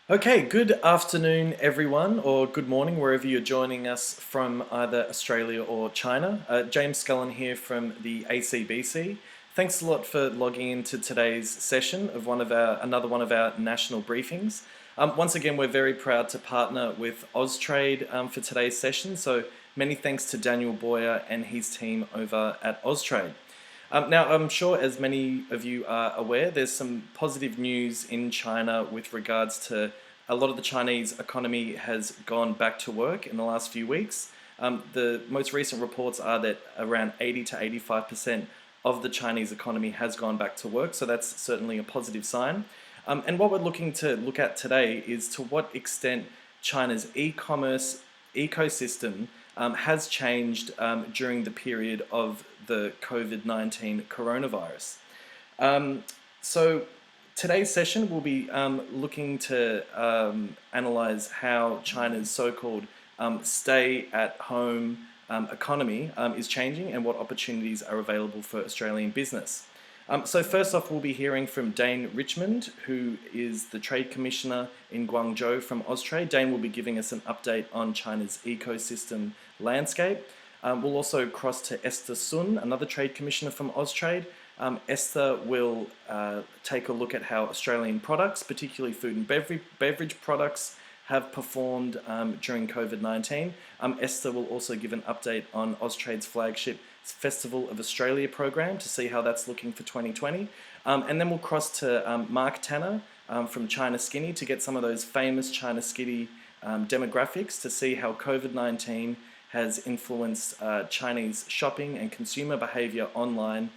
Okay, good afternoon, everyone, or good morning, wherever you're joining us from either Australia or China. James Scullen here from the ACBC. Thanks a lot for logging into today's session of another one of our national briefings. Once again, we're very proud to partner with Austrade for today's session. So many thanks to Daniel Boyer and his team over at Austrade. Now, I'm sure as many of you are aware, there's some positive news in China with regards to a lot of the Chinese economy has gone back to work in the last few weeks. The most recent reports are that around 80 to 85% of the Chinese economy has gone back to work, so that's certainly a positive sign. And what we're looking to look at today is to what extent China's e-commerce ecosystem has changed during the period of the COVID-19 coronavirus. So today's session will be looking to analyse how China's so-called stay-at-home economy is changing and what opportunities are available for Australian business. So first off, we'll be hearing from Dane Richmond, who is the Trade Commissioner in Guangzhou from Austrade. Dane will be giving us an update on China's ecosystem landscape. We'll also cross to Esther Sun, another Trade Commissioner from Austrade. Esther will take a look at how Australian products, particularly food and beverage products, have performed during COVID-19. Esther will also give an update on Austrade's flagship Festival of Australia program to see how that's looking for 2020. And then we'll cross to Mark Tanner from China Skinny to get some of those famous China Skinny demographics to see how COVID-19 has influenced Chinese shopping and consumer behaviour online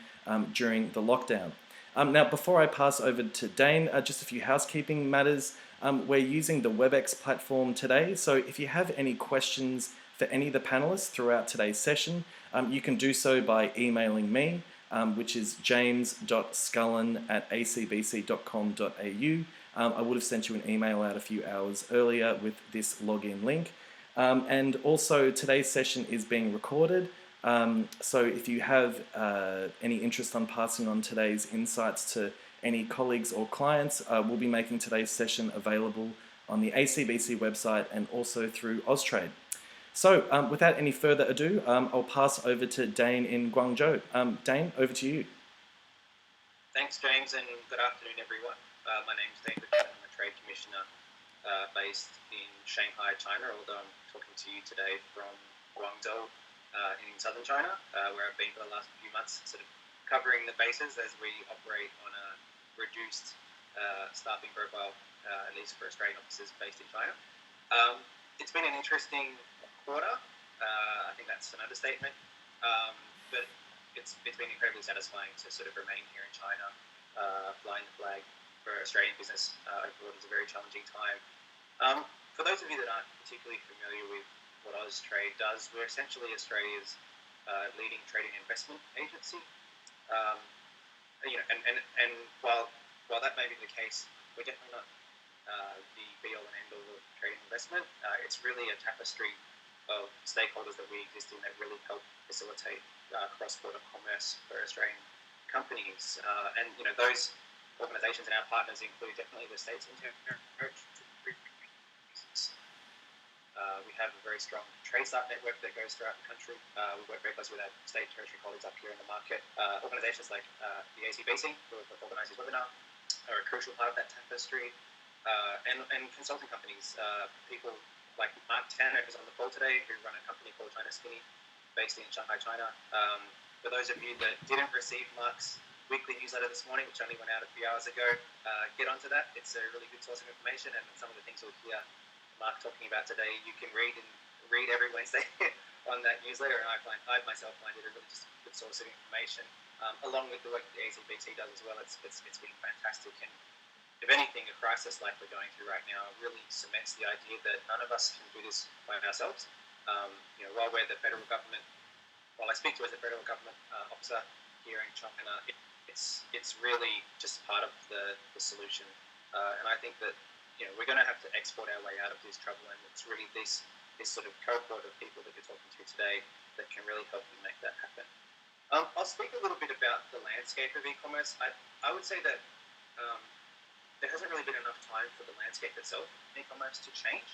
during the lockdown. Now, before I pass over to Dane, just a few housekeeping matters. We're using the WebEx platform today, so if you have any questions for any of the panelists throughout today's session, you can do so by emailing me, which is james.scullen@acbc.com.au. I would have sent you an email out a few hours earlier with this login link. And also, today's session is being recorded. So if you have any interest on passing on today's insights to any colleagues or clients, we'll be making today's session available on the ACBC website and also through Austrade. So without any further ado, I'll pass over to Dane in Guangzhou. Dane, over to you. Thanks, James, and good afternoon, everyone. My name is Dane. I'm a Trade Commissioner based in Shanghai, China, although I'm talking to you today from Guangzhou in southern China, where I've been for the last few months, sort of covering the bases as we operate on a reduced staffing profile, at least for Australian offices based in China. It's been an interesting quarter. I think that's an understatement, but it's been incredibly satisfying to sort of remain here in China, flying the flag for Australian business over what is a very challenging time. For those of you that aren't particularly familiar with what Austrade does, we're essentially Australia's leading trading investment agency. And while that may be the case, we're definitely not the be-all and end-all of trading investment. It's really a tapestry of stakeholders that we exist in that really help facilitate cross-border commerce for Australian companies. And those organisations and our partners include definitely the states and territories. We have a very strong trade staff network that goes throughout the country. We work very closely with our state and territory colleagues up here in the market. Organisations like the ACBC, who organise this webinar, are a crucial part of that tapestry. And consulting companies, people like Mark Tanner, who's on the call today, who run a company called China Skinny, based in Shanghai, China. For those of you that didn't receive Mark's weekly newsletter this morning, which only went out a few hours ago, get onto that. It's a really good source of information, and some of the things you'll hear Mark talking about today, you can read every Wednesday on that newsletter, and I myself find it a really just good source of information, along with the work that the ACBC does as well. It's been fantastic, and if anything, a crisis like we're going through right now really cements the idea that none of us can do this by ourselves. While we're the federal government, while I speak to as a federal government officer here in China, it's really just part of the solution, and I think that we're going to have to export our way out of this trouble, and it's really this sort of cohort of people that you're talking to today that can really help you make that happen. I'll speak a little bit about the landscape of e-commerce. I would say that there hasn't hasn't really been enough time for the landscape itself in e-commerce to change.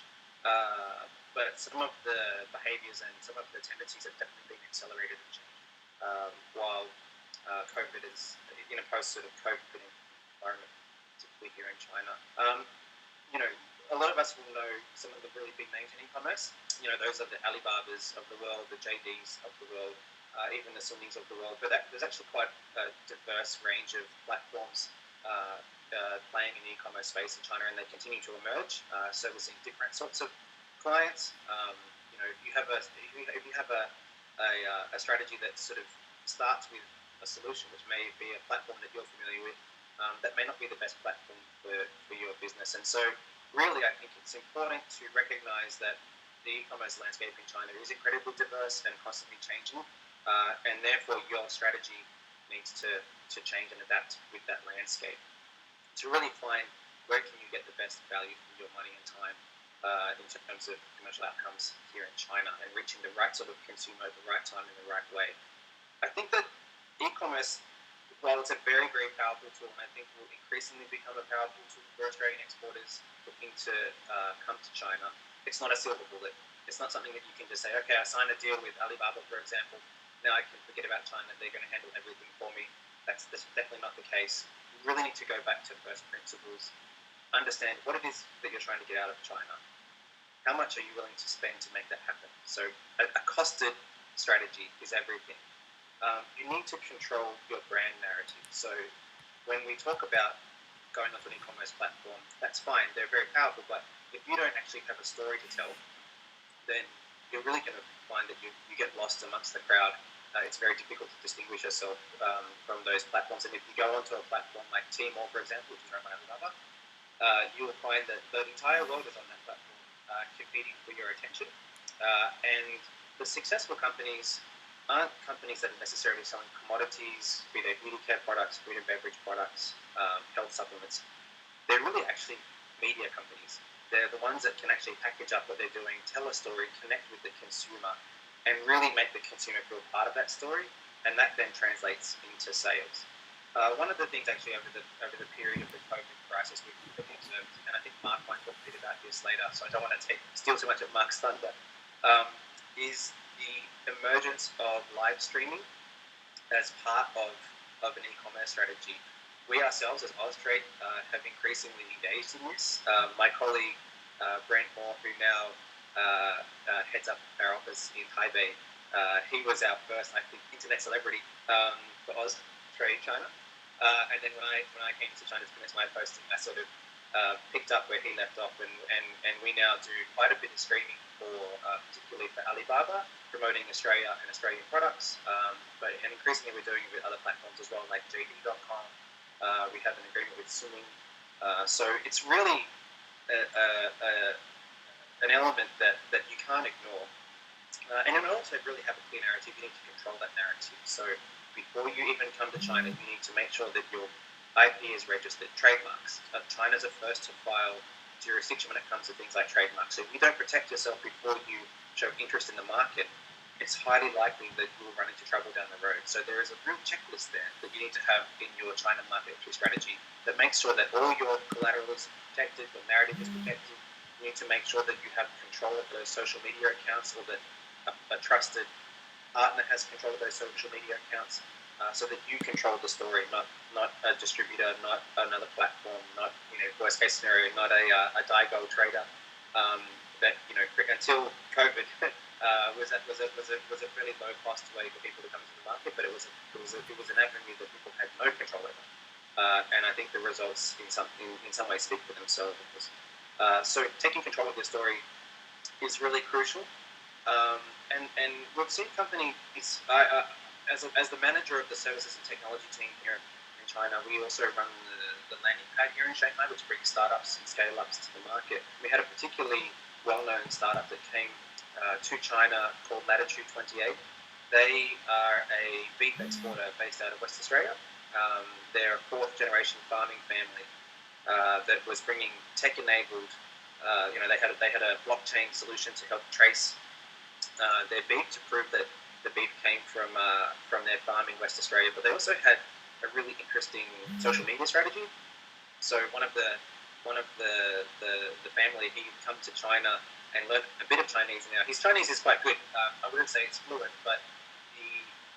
But some of the behaviours and some of the tendencies have definitely been accelerated and changed. While COVID is in a post sort of COVID environment, particularly here in China. A lot of us will know some of the really big names in e-commerce. Those are the Alibabas of the world, the JDs of the world, even the Sunnis of the world. But there's actually quite a diverse range of platforms playing in the e-commerce space in China, and they continue to emerge, servicing different sorts of clients. If you have a strategy that sort of starts with a solution, which may be a platform that you're familiar with, that may not be the best platform for your business. And so really, I think it's important to recognize that the e-commerce landscape in China is incredibly diverse and constantly changing, and therefore your strategy needs to change and adapt with that landscape to really find where can you get the best value for your money and time in terms of commercial outcomes here in China, and reaching the right sort of consumer at the right time in the right way. I think that e-commerce, while it's a very, very powerful tool, and I think will increasingly become a powerful tool for Australian exporters looking to come to China, it's not a silver bullet. It's not something that you can just say, okay, I signed a deal with Alibaba, for example, now I can forget about China, they're going to handle everything for me. That's definitely not the case. You really need to go back to first principles, understand what it is that you're trying to get out of China. How much are you willing to spend to make that happen? So a costed strategy is everything. You need to control your brand narrative. So when we talk about going onto an e-commerce platform, that's fine, they're very powerful, but if you don't actually have a story to tell, then you're really going to find that you get lost amongst the crowd. It's very difficult to distinguish yourself from those platforms. And if you go onto a platform like Tmall, for example, which is run by Alibaba, you will find that the entire world is on that platform competing for your attention. And the successful companies aren't companies that are necessarily selling commodities, be they beauty care products, food and beverage products, health supplements. They're really actually media companies. They're the ones that can actually package up what they're doing, tell a story, connect with the consumer, and really make the consumer feel part of that story, and that then translates into sales. One of the things actually over the period of the COVID crisis we've observed, and I think Mark might talk a bit about this later, so I don't want to steal too much of Mark's thunder, is the emergence of live streaming as part of an e-commerce strategy. We ourselves as Austrade have increasingly engaged in this. My colleague Brent Moore, who now heads up our office in Taipei, he was our first, I think, internet celebrity for Austrade China. And then when I came to China to finish my posting, I sort of picked up where he left off, and we now do quite a bit of streaming particularly for Alibaba, promoting Australia and Australian products, and increasingly we're doing it with other platforms as well, like JD.com. We have an agreement with Soaring. So it's really an element that you can't ignore. And in order to really have a clear narrative, you need to control that narrative. So before you even come to China, you need to make sure that your IP is registered. Trademarks. China's the first to file jurisdiction when it comes to things like trademarks. So if you don't protect yourself before you show interest in the market, it's highly likely that you will run into trouble down the road. So there is a real checklist there that you need to have in your China market entry strategy that makes sure that all your collateral is protected, the narrative is protected. You need to make sure that you have control of those social media accounts, or that a trusted partner has control of those social media accounts, so that you control the story, not a distributor, not another platform, not, worst case scenario, not a Daigou trader. Until COVID was a fairly low cost way for people to come into the market, but it was an avenue that people had no control over, and I think the results in some ways speak for themselves. So taking control of the story is really crucial, and we've seen companies as the manager of the services and technology team here in China. We also run the landing pad here in Shanghai, which brings startups and scale-ups to the market. We had a particularly well-known startup that came to China called Latitude 28. They are a beef exporter based out of West Australia. They're a fourth-generation farming family that was bringing tech-enabled. They had a blockchain solution to help trace their beef, to prove that the beef came from their farm in West Australia. But they also had a really interesting social media strategy. So one of the one of the family, he come to China and learn a bit of Chinese. Now his Chinese is quite good. I wouldn't say it's fluent, but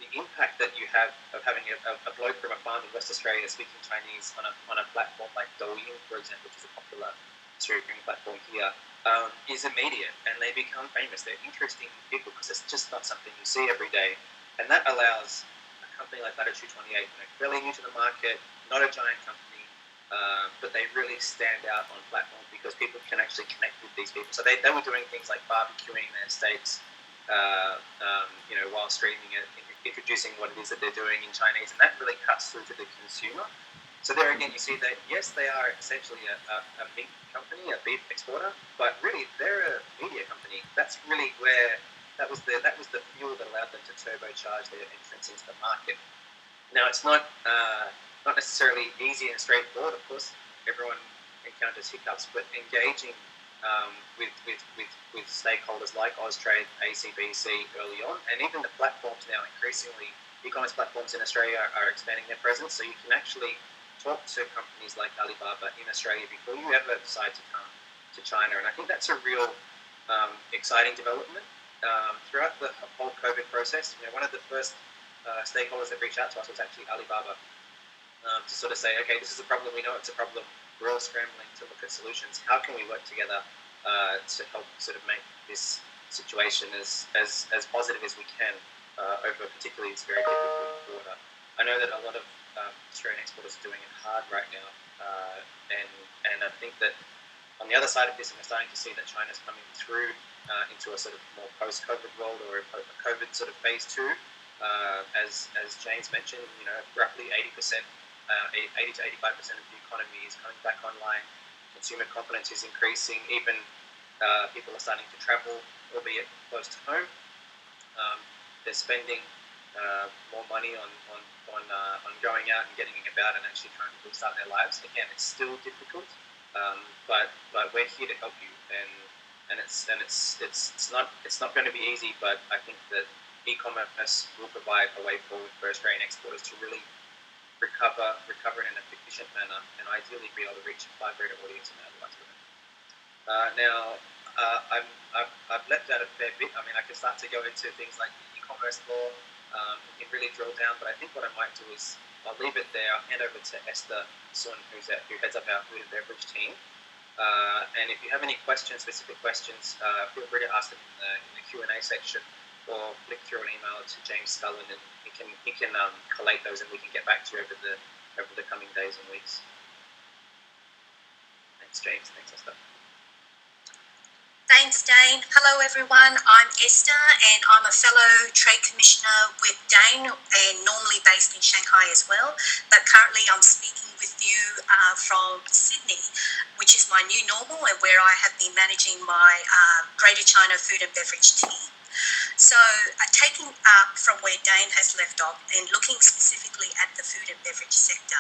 the impact that you have of having a bloke from a farm in West Australia speaking Chinese on a platform like Douyin, for example, which is a popular streaming platform here, is immediate, and they become famous. They're interesting people because it's just not something you see every day, and that allows a company like Latitude 28, fairly new to the market, not a giant company, but they really stand out on platforms because people can actually connect with these people. So they were doing things like barbecuing their steaks, while streaming it, introducing what it is that they're doing in Chinese, and that really cuts through to the consumer. So there again, you see that yes, they are essentially a meat company, a beef exporter, but really they're a media company. That's really where that was the fuel that allowed them to turbocharge their entrance into the market. Now it's not necessarily easy and straightforward. Of course, everyone encounters hiccups, but engaging with stakeholders like Austrade, ACBC early on, and even the platforms now increasingly, e-commerce platforms in Australia are expanding their presence, so you can actually talk to companies like Alibaba in Australia before you ever decide to come to China. And I think that's a real exciting development. Throughout the whole COVID process, one of the first stakeholders that reached out to us was actually Alibaba, to sort of say, okay, this is a problem, we know it's a problem, we're all scrambling to look at solutions. How can we work together to help sort of make this situation as positive as we can over particularly this very difficult quarter? I know that a lot of Australian exporters are doing it hard right now, and I think that on the other side of this, we're starting to see that China's coming through into a sort of more post-COVID world, or a COVID sort of phase 2. As James mentioned, roughly 80% to 85% of the economy is coming back online. Consumer confidence is increasing. Even people are starting to travel, albeit close to home. They're spending more money on going out and getting about and actually trying to restart their lives. Again, it's still difficult, but we're here to help you, and it's not going to be easy. But I think that eCommerce will provide a way forward for Australian exporters to really recover in an efficient manner, and ideally be able to reach a far greater audience than otherwise would. I've left out a fair bit. I mean, I can start to go into things like the e-commerce law. We can really drill down, but I think what I might do is I'll leave it there. I'll hand over to Esther Sun, who heads up our food and beverage team. And if you have any specific questions, feel free to ask them in the Q&A section, or flick through an email to James Scullen, and he can collate those, and we can get back to you over the coming days and weeks. Thanks, James. Thanks, Esther. Thanks, Dane. Hello, everyone. I'm Esther, and I'm a fellow Trade Commissioner with Dane, and normally based in Shanghai as well. But currently I'm speaking with you from Sydney, which is my new normal, and where I have been managing my Greater China food and beverage team. So taking up from where Dane has left off and looking specifically at the food and beverage sector,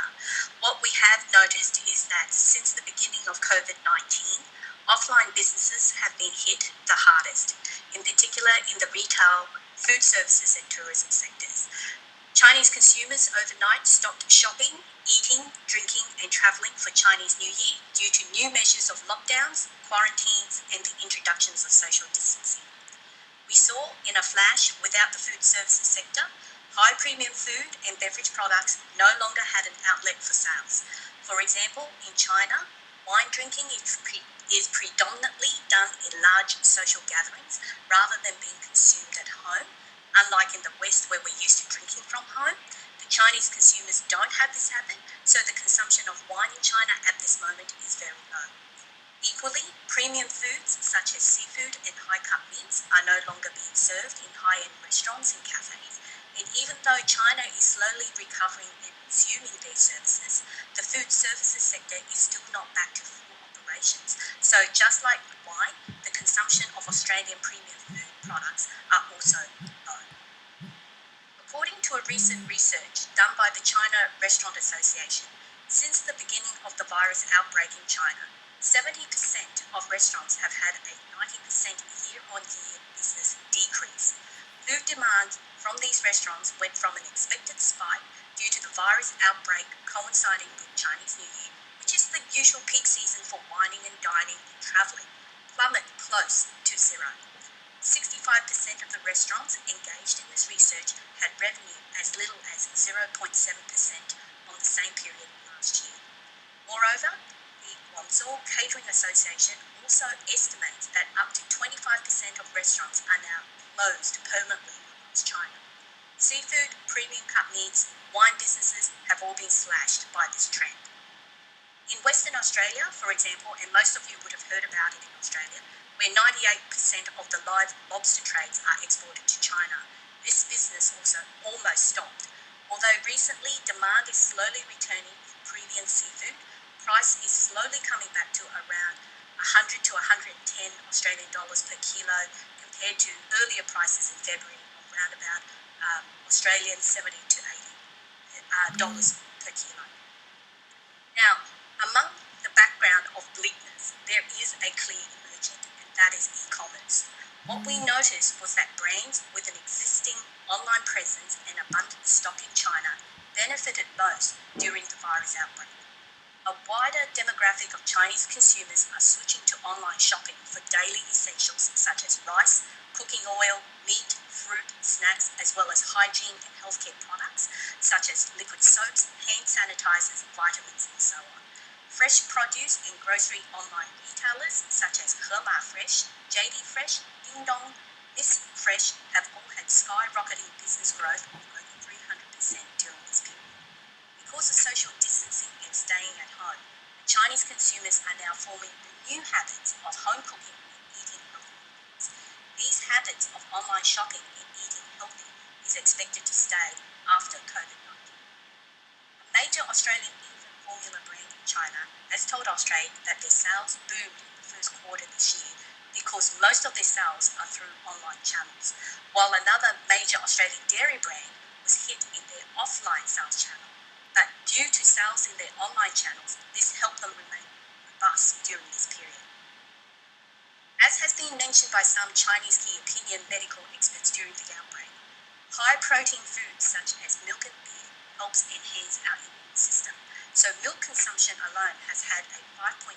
what we have noticed is that since the beginning of COVID-19, offline businesses have been hit the hardest, in particular in the retail, food services and tourism sectors. Chinese consumers overnight stopped shopping, eating, drinking and travelling for Chinese New Year due to new measures of lockdowns, quarantines and the introductions of social distancing. We saw in a flash, without the food services sector, high premium food and beverage products no longer had an outlet for sales. For example, in China, wine drinking is predominantly done in large social gatherings rather than being consumed at home. Unlike in the West, where we're used to drinking from home, the Chinese consumers don't have this habit, so the consumption of wine in China at this moment is very low. Equally, premium foods such as seafood and high-cut meats are no longer being served in high-end restaurants and cafes. And even though China is slowly recovering and resuming their services, the food services sector is still not back to full operations. So just like wine, the consumption of Australian premium food products are also low. According to a recent research done by the China Restaurant Association, since the beginning of the virus outbreak in China, 70% of restaurants have had a 90% year-on-year business decrease. Food demand from these restaurants went from an expected spike due to the virus outbreak coinciding with Chinese New Year, which which is the usual peak season for wining and dining and travelling, plummet close to zero. 65% of the restaurants engaged in this research had revenue as little as 0.7% on the same period last year. Moreover, the Guangzhou Catering Association also estimates that up to 25% of restaurants are now closed permanently across China. Seafood, premium cut meats, wine businesses have all been slashed by this trend. In Western Australia, for example, and most of you would have heard about it in Australia, where 98% of the live lobster trades are exported to China, this business also almost stopped. Although recently demand is slowly returning for premium seafood, price is slowly coming back to around 100 to 110 Australian dollars per kilo compared to earlier prices in February of around about Australian 70 to 80 dollars per kilo. Now, among the background of bleakness, there is a clear emergent, and that is e-commerce. What we noticed was that brands with an existing online presence and abundant stock in China benefited most during the virus outbreak. A wider demographic of Chinese consumers are switching to online shopping for daily essentials such as rice, cooking oil, meat, fruit, snacks, as well as hygiene and healthcare products such as liquid soaps, hand sanitizers, vitamins, and so on. Fresh produce and grocery online retailers such as Hema Fresh, JD Fresh, Ding Dong, Miss Fresh have all had skyrocketing business growth of over 300% during this period. Because of social distancing and staying at home, Chinese consumers are now forming new habits of home cooking and eating healthy meals. These habits of online shopping and eating healthy is expected to stay after COVID-19. A major Australian infant formula brand in China has told Austrade that their sales boomed in the first quarter this year because most of their sales are through online channels, while another major Australian dairy brand was hit in their offline sales channel. But due to sales in their online channels, this helped them remain robust during this period. As has been mentioned by some Chinese key opinion medical experts during the outbreak, high-protein foods such as milk and beer helps enhance our immune system. So milk consumption alone has had a 5.6%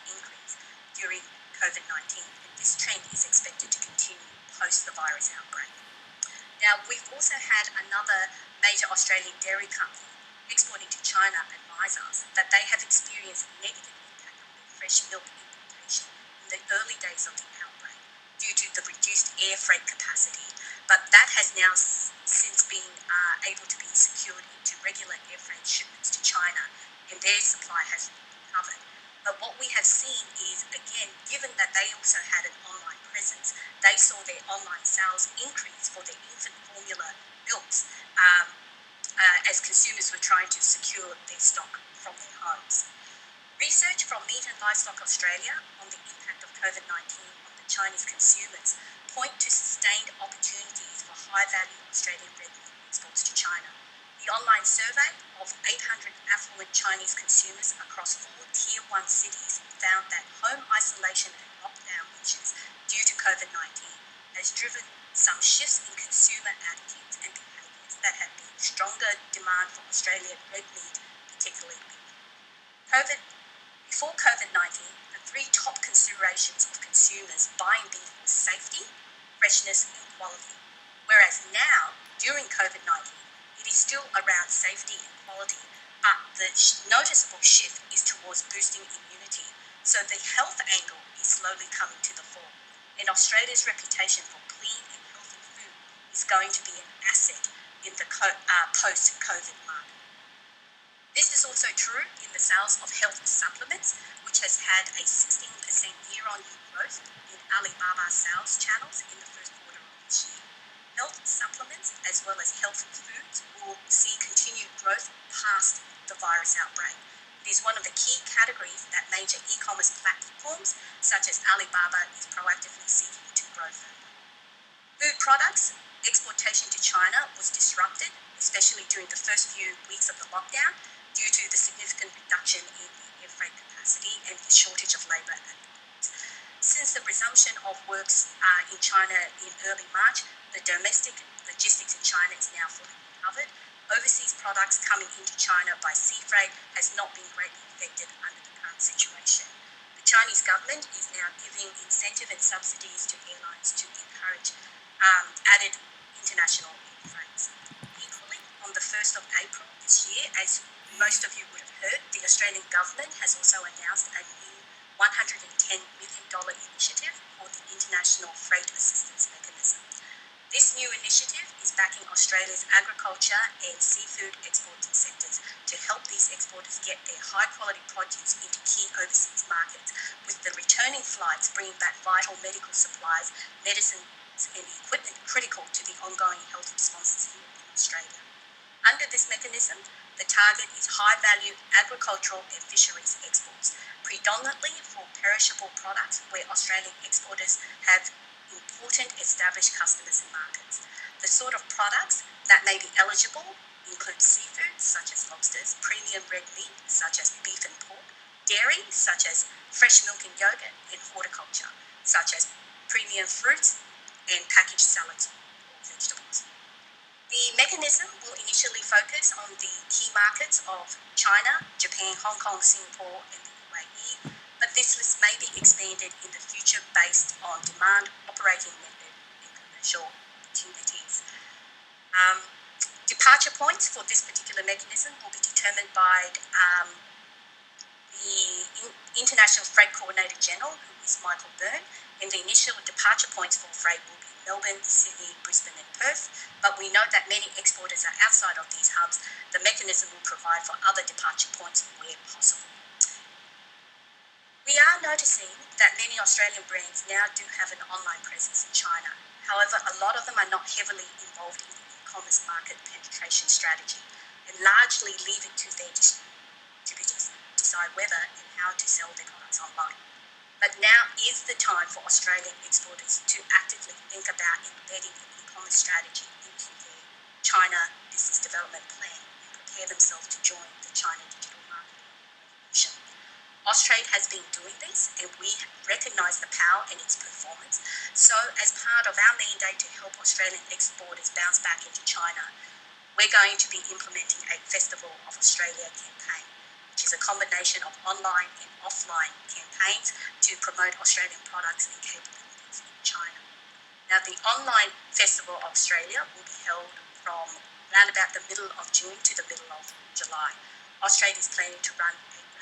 increase during COVID-19, and this trend is expected to continue post the virus outbreak. Now, we've also had another major Australian dairy company exporting to China advise us that they have experienced a negative impact on their fresh milk importation in the early days of the outbreak due to the reduced air freight capacity, but that has now since been able to be secured into regular air freight shipments to China, and their supply has recovered. But what we have seen is, again, given that they also had an online presence, they saw their online sales increase for their infant formula milks as consumers were trying to secure their stock from their homes. Research from Meat and Livestock Australia on the impact of COVID-19 on the Chinese consumers point to sustained opportunities for high-value Australian red meat exports to China. The online survey of 800 affluent Chinese consumers across 4 Tier 1 cities found that home isolation and lockdown measures due to COVID-19 has driven some shifts in consumer attitudes and behaviours that have been stronger demand for Australian red meat, particularly beef. Before COVID-19, the 3 top considerations of consumers buying beef were safety, freshness and quality, whereas now, during COVID-19, it is still around safety and quality, but the noticeable shift is towards boosting immunity. So the health angle is slowly coming to the fore, and Australia's reputation for clean and healthy food is going to be an asset in the post-COVID market. This is also true in the sales of health supplements, which has had a 16% year-on-year growth in Alibaba sales channels in the first quarter of this year. Health supplements, as well as health foods, will see continued growth past the virus outbreak. It is one of the key categories that major e-commerce platforms, such as Alibaba, is proactively seeking to grow further. Food products exportation to China was disrupted, especially during the first few weeks of the lockdown, due to the significant reduction in the air freight capacity and the shortage of labour at the ports. Since the resumption of works in China in early March, the domestic logistics in China is now fully recovered, overseas products coming into China by sea freight has not been greatly affected under the current situation. The Chinese government is now giving incentive and subsidies to airlines to encourage added international air freights. Equally, on the 1st of April this year, as most of you would have heard, the Australian government has also announced a new $110 million initiative called the International Freight Assistance Mechanism. This new initiative is backing Australia's agriculture and seafood exporting sectors to help these exporters get their high-quality produce into key overseas markets, with the returning flights bringing back vital medical supplies, medicines and equipment critical to the ongoing health responses here in Australia. Under this mechanism, the target is high-value agricultural and fisheries exports, predominantly for perishable products where Australian exporters have important established customers and markets. The sort of products that may be eligible include seafood, such as lobsters, premium red meat, such as beef and pork, dairy, such as fresh milk and yogurt, and horticulture, such as premium fruits and packaged salads or vegetables. The mechanism will initially focus on the key markets of China, Japan, Hong Kong, Singapore, and the UAE, but this list may be expanded in the future based on demand, operating method, and commercial opportunities. Departure points for this particular mechanism will be determined by the International Freight Coordinator General, who is Michael Byrne, and the initial departure points for freight will be Melbourne, Sydney, Brisbane and Perth, but we know that many exporters are outside of these hubs. The mechanism will provide for other departure points where possible. We are noticing that many Australian brands now do have an online presence in China. However, a lot of them are not heavily involved in the e-commerce market penetration strategy and largely leave it to their distributors to decide whether and how to sell their products online. But now is the time for Australian exporters to actively think about embedding an e-commerce strategy into their China business development plan and prepare themselves to join the China digital marketing revolution. Austrade has been doing this, and we recognise the power in its performance. So, as part of our mandate to help Australian exporters bounce back into China, we're going to be implementing a Festival of Australia campaign, which is a combination of online and offline campaigns to promote Australian products and capabilities in China. Now, the online Festival of Australia will be held from around about the middle of June to the middle of July. Austrade is planning to run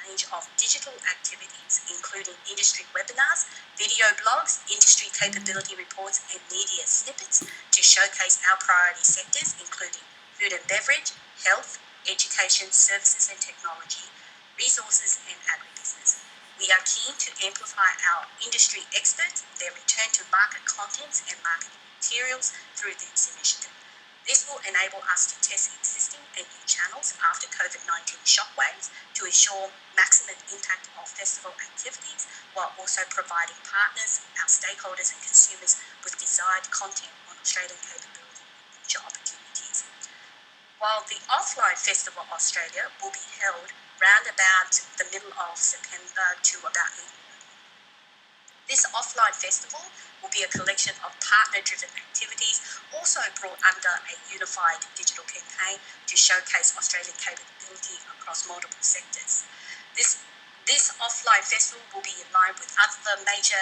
range of digital activities, including industry webinars, video blogs, industry capability reports, and media snippets to showcase our priority sectors, including food and beverage, health, education, services and technology, resources, and agribusiness. We are keen to amplify our industry experts, their return to market contents and marketing materials through this initiative. This will enable us to test existing and new channels after COVID-19 shockwaves to ensure maximum impact of festival activities, while also providing partners, our stakeholders and consumers with desired content on Australian capability and future opportunities. While the offline Festival Australia will be held round about the middle of September to about April. This offline festival will be a collection of partner-driven activities, also brought under a unified digital campaign to showcase Australian capability across multiple sectors. This offline festival will be in line with other major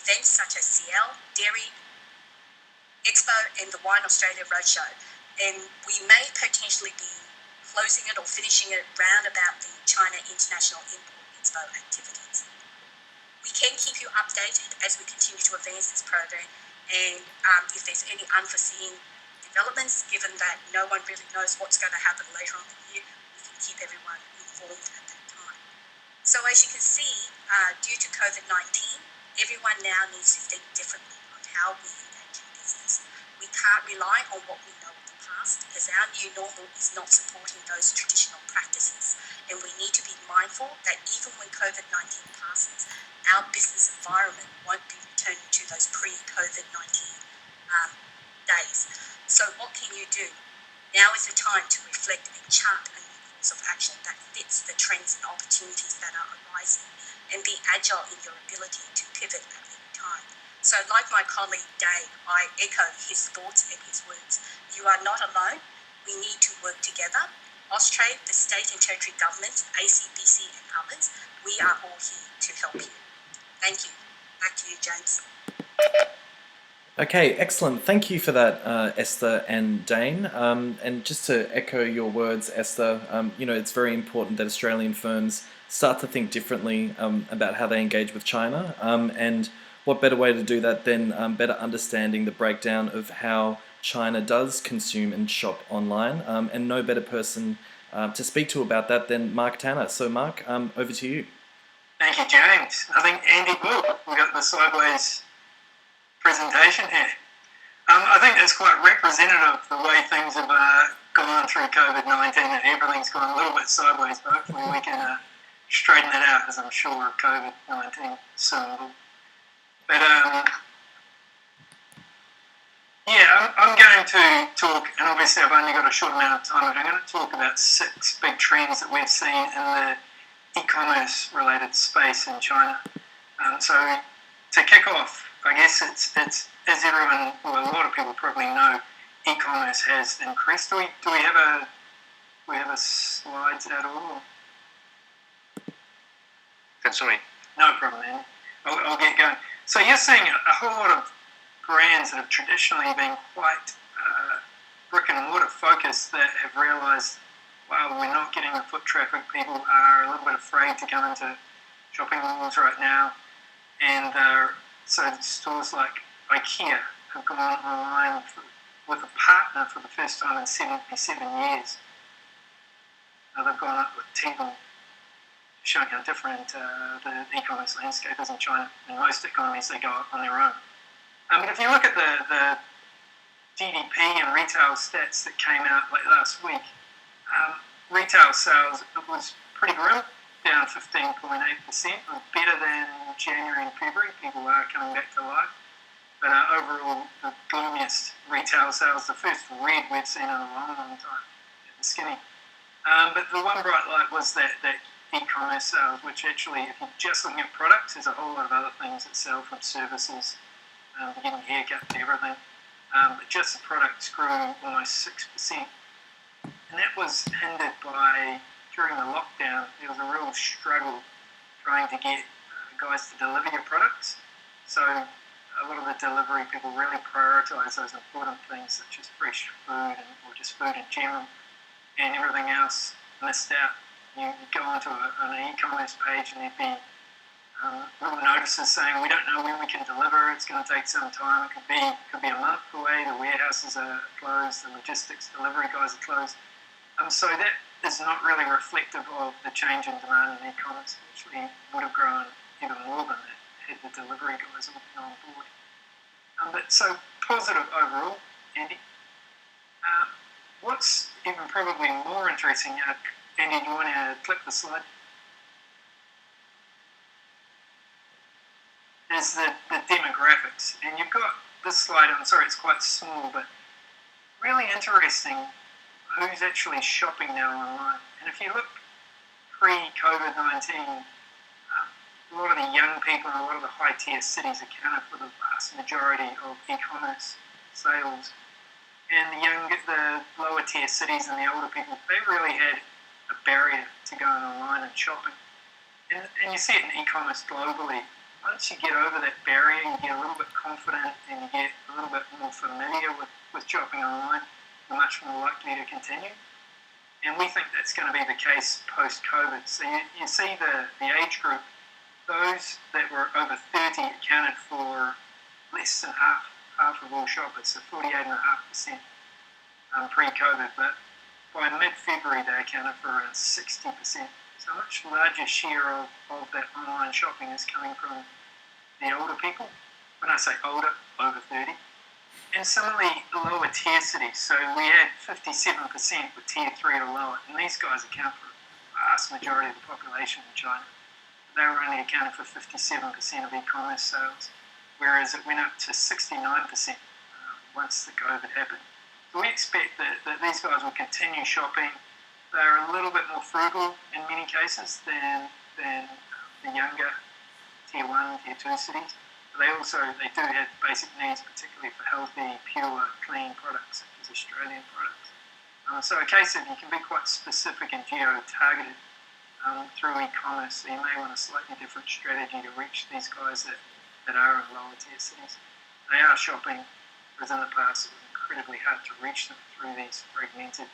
events such as CL, Dairy Expo and the Wine Australia Roadshow, and we may potentially be closing it or finishing it round about the China International Import Expo activities. We can keep you updated as we continue to advance this program, and if there's any unforeseen developments, given that no one really knows what's going to happen later on in the year, we can keep everyone informed at that time. So as you can see, due to COVID-19, everyone now needs to think differently on how we engage in business. We can't rely on what we know of the past, as our new normal is not supporting those traditional practices, and we need to be mindful that even when COVID-19 passes, our business environment won't be returning to those pre-COVID-19 days. So what can you do? Now is the time to reflect and chart a new course of action that fits the trends and opportunities that are arising, and be agile in your ability to pivot at any time. So like my colleague Dane, I echo his thoughts and his words. You are not alone. we need to work together. Austrade, the state and territory governments, ACBC and others, we are all here to help you. Thank you. Back to you, James. Okay, excellent. Thank you for that, Esther and Dane. And just to echo your words, Esther, it's very important that Australian firms start to think differently about how they engage with China. And what better way to do that than better understanding the breakdown of how China does consume and shop online. And no better person to speak to about that than Mark Tanner. So Mark, over to you. Thank you, James. I think Andy will. We got the sideways presentation here. I think it's quite representative of the way things have gone through COVID-19 and everything's gone a little bit sideways, but hopefully we can straighten that out, as I'm sure COVID-19 soon will. But I'm going to talk, and obviously I've only got a short amount of time, but I'm going to talk about 6 big trends that we've seen in the e-commerce related space in China. So to kick off, I guess it's as everyone, well, a lot of people probably know, e-commerce has increased. Do we have a slides at all? Sorry. No problem, Andy. I'll get going. So you're seeing a whole lot of brands that have traditionally been quite brick and mortar focused that have realised, wow, we're not getting the foot traffic. People are a little bit afraid to come into shopping malls right now, and so stores like IKEA have gone online with a partner for the first time in 77 years. They've gone up with Table, showing how different the e-commerce landscape is in China. In most economies, they go up on their own. But if you look at the GDP and retail stats that came out late last week, retail sales, it was pretty grim, down 15.8%, better than January and February. People are coming back to life. But overall, the gloomiest retail sales, the first red we've seen in a long, long time, the skinny. But the one bright light was that e-commerce sales, which actually, if you're just looking at products, there's a whole lot of other things that sell, from services, getting a haircut to everything. But just the products grew almost 6%. And that was hindered by, during the lockdown, there was a real struggle trying to get guys to deliver your products. So a lot of the delivery people really prioritise those important things such as fresh food or just food in general, and everything else missed out. You go onto an e-commerce page and there'd be little notices saying, we don't know when we can deliver, it's going to take some time, it could be a month away, the warehouses are closed, the logistics delivery guys are closed. So that is not really reflective of the change in demand in e-commerce. Actually would have grown even more than that had the delivery guys all been on board. But so positive overall, Andy. What's even probably more interesting, Andy, do you want to click the slide? Is the demographics. And you've got this slide, I'm sorry it's quite small, but really interesting who's actually shopping now online. And if you look pre-COVID-19, a lot of the young people in a lot of the high-tier cities accounted for the vast majority of e-commerce sales. And the lower-tier cities and the older people, they really had a barrier to going online and shopping. And you see it in e-commerce globally. Once you get over that barrier, you get a little bit confident and you get a little bit more familiar with shopping online, you're much more likely to continue. And we think that's going to be the case post-COVID. So you see the age group, those that were over 30 accounted for less than half of all shoppers, so 48.5% pre-COVID. But by mid-February, they accounted for around 60%. So a much larger share of that online shopping is coming from the older people. When I say older, over 30. And similarly, lower tier cities. So we had 57% with tier 3 or lower. And these guys account for the vast majority of the population in China. They were only accounting for 57% of e-commerce sales, whereas it went up to 69% once the COVID happened. So we expect that these guys will continue shopping. They're a little bit more frugal in many cases than the younger tier 1, tier 2 cities. But they do have basic needs, particularly for healthy, pure, clean products such as Australian products. So a case of you can be quite specific and geo-targeted through e-commerce, so you may want a slightly different strategy to reach these guys that are in lower tier cities. They are shopping, whereas in the past it was incredibly hard to reach them through these fragmented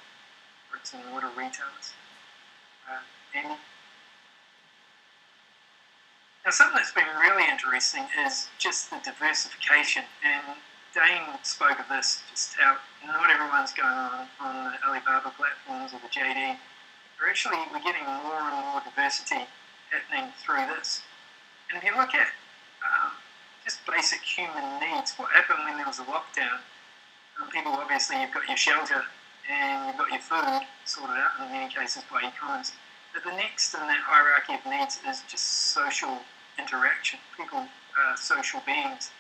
bricks and mortar retailers. Andy? Now something that's been really interesting is just the diversification, and Dane spoke of this, just how not everyone's going on the Alibaba platforms or the JD. We're getting more and more diversity happening through this. And if you look at just basic human needs, what happened when there was a lockdown, people obviously, you've got your shelter and you've got your food sorted out in many cases by e-commerce. But the next in that hierarchy of needs is just social interaction. People are social beings.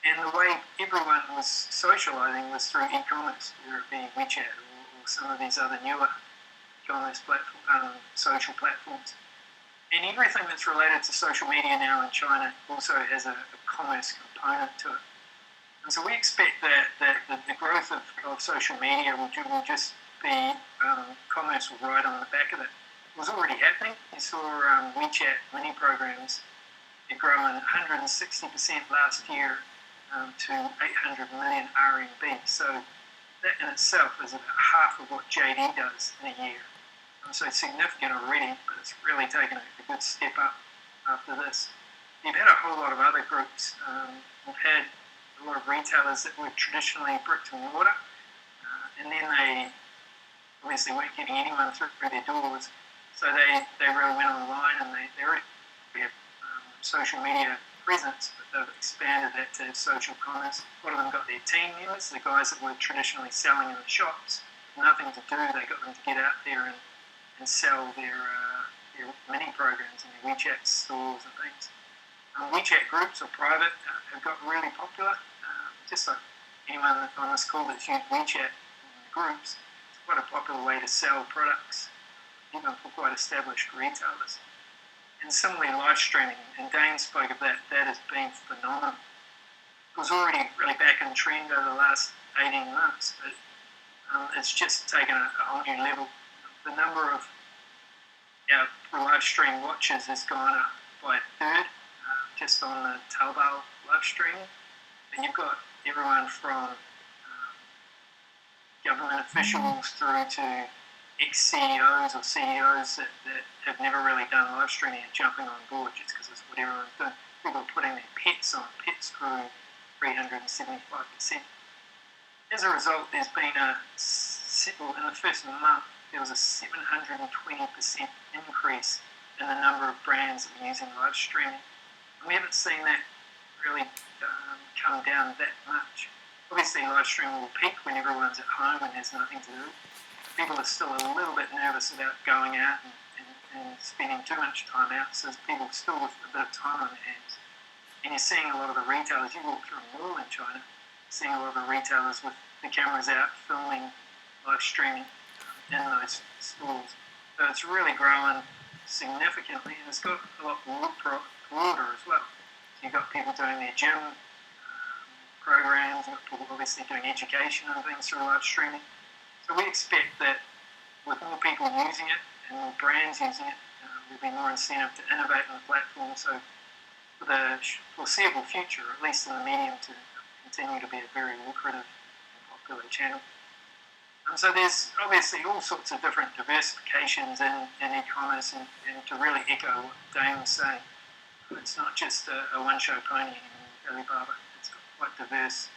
And the way everyone was socialising was through e-commerce, whether it be WeChat or some of these other newer e-commerce social platforms. And everything that's related to social media now in China also has a commerce component to it. And so we expect that the growth of social media will just be, commerce will ride on the back of it. It was already happening. You saw WeChat mini programs. They're growing 160% last year to 800 million RMB. So that in itself is about half of what JD does in a year. So it's significant already, but it's really taken a good step up after this. You've had a whole lot of other groups. We've had a lot of retailers that were traditionally brick and mortar, and then they obviously weren't getting anyone through their doors, so they really went online and they already have social media presence, but they've expanded that to social commerce. A lot of them got their team members, the guys that were traditionally selling in the shops, nothing to do, they got them to get out there and sell their mini programs in their WeChat stores and things. WeChat groups or private have got really popular. Just like anyone on this call that's used WeChat groups, it's quite a popular way to sell products, even for quite established retailers. And similarly, live streaming, and Dane spoke of that has been phenomenal. It was already really back in trend over the last 18 months, but it's just taken a whole new level. The number of live stream watches has gone up by a third just on the Taobao live streaming. And you've got everyone from government officials through to ex-CEOs or CEOs that have never really done live streaming and jumping on board just because it's what everyone's doing. People are putting their pets on. Pets grew 375%. As a result, there's been in the first month, there was a 720% increase in the number of brands that are using live streaming. And we haven't seen that really come down that much. Obviously, live streaming will peak when everyone's at home and has nothing to do. People are still a little bit nervous about going out and spending too much time out, so there's people still with a bit of time on their hands. And you're seeing a lot of the retailers, you walk through a mall in China, seeing a lot of the retailers with the cameras out filming live streaming in those stores. So it's really growing significantly, and it's got a lot broader as well. So you've got people doing their gym programs, you've got people obviously doing education and things through live streaming. So we expect that with more people using it and more brands using it, there'll be more incentive to innovate on the platform. So for the foreseeable future, at least in the medium term, continue to be a very lucrative and popular channel. So there's obviously all sorts of different diversifications in e-commerce, and to really echo what Dane was saying, it's not just a one-show pony anymore with Alibaba. It's quite diverse,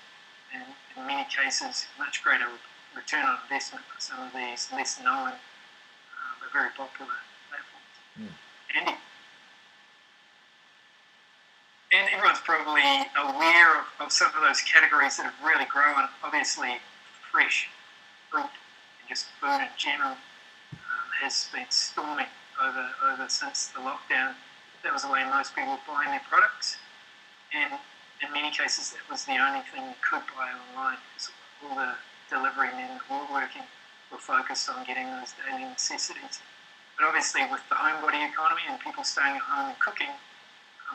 and in many cases, much greater return on investment for some of these less known but very popular platforms. Andy? And everyone's probably aware of some of those categories that have really grown. Obviously, fresh fruit and just food in general has been storming over since the lockdown. That was the way most people were buying their products, and in many cases that was the only thing you could buy online, because all the delivery men that were working were focused on getting those daily necessities. But obviously with the homebody economy and people staying at home and cooking,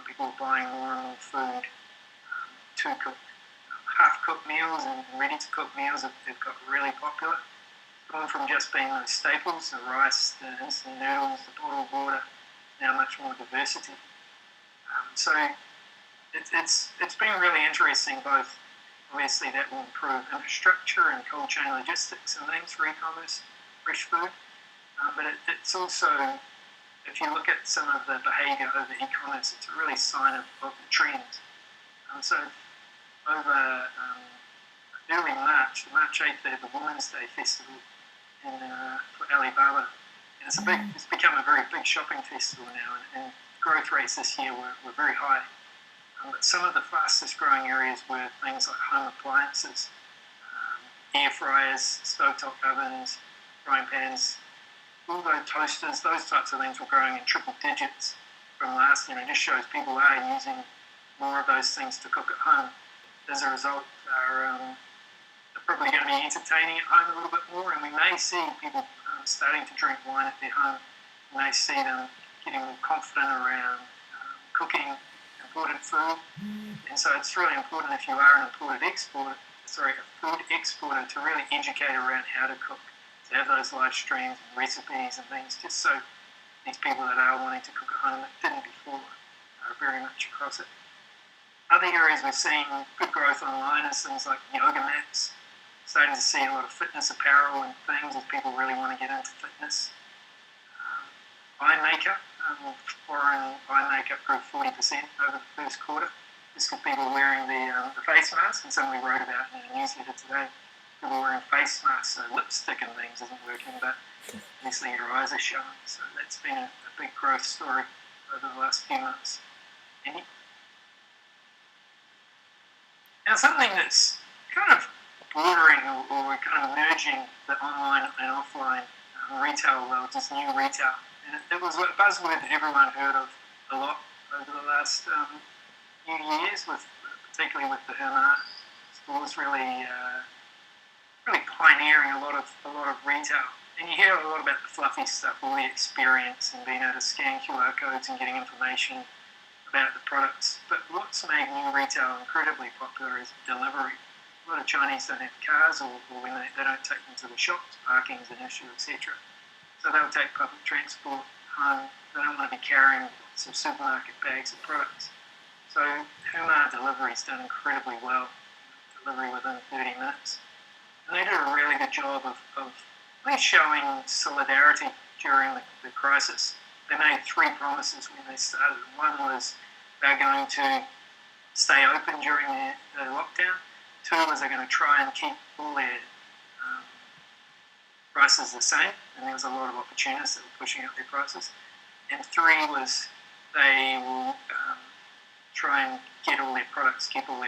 people are buying more and more food to cook. Half-cooked meals and ready-to-cook meals have got really popular. gone from just being those staples, the rice, the instant noodles, the bottled water, now much more diversity. So it's been really interesting, both obviously that will improve infrastructure and cold chain logistics and things for e-commerce, fresh food, but it's also, if you look at some of the behaviour over e-commerce, it's a really sign of the trends. So over early March, March 8th, they had the Women's Day Festival for Alibaba. And it's become a very big shopping festival now, and growth rates this year were very high. But some of the fastest growing areas were things like home appliances, air fryers, stovetop ovens, frying pans, all those toasters, those types of things were growing in triple digits from last year. It just shows people are using more of those things to cook at home. As a result, they're probably going to be entertaining at home a little bit more, and we may see people starting to drink wine at their home. We may see them getting more confident around cooking imported food. And so it's really important, if you are a food exporter, to really educate around how to cook, to have those live streams and recipes and things, just so these people that are wanting to cook at home that didn't before are very much across it. Other areas we're seeing good growth online is things like yoga mats. Starting to see a lot of fitness apparel and things as people really want to get into fitness. Eye makeup, foreign eye makeup grew 40% over the first quarter. Just with people wearing the face mask, and something we wrote about in our newsletter today. People wearing face masks, so lipstick and things isn't working, but obviously your eyes are showing. So that's been a big growth story over the last few months. Andy? Now something that's kind of bordering or kind of merging the online and offline retail worlds is new retail. And it was a buzzword that everyone heard of a lot over the last few years, particularly with the Hema stores really pioneering a lot of retail. And you hear a lot about the fluffy stuff, all the experience and being able to scan QR codes and getting information about the products. But what's made new retail incredibly popular is delivery. A lot of Chinese don't have cars, or when they don't take them to the shops, parking is an issue, etc. So they'll take public transport home. They don't want to be carrying some supermarket bags of products. So Hema delivery's done incredibly well, delivery within 30 minutes. And they did a really good job of really showing solidarity during the crisis. They made 3 promises when they started. One was they're going to stay open during the lockdown. 2 was they're going to try and keep all their prices the same, and there was a lot of opportunists that were pushing up their prices. And 3 was they will try and keep all their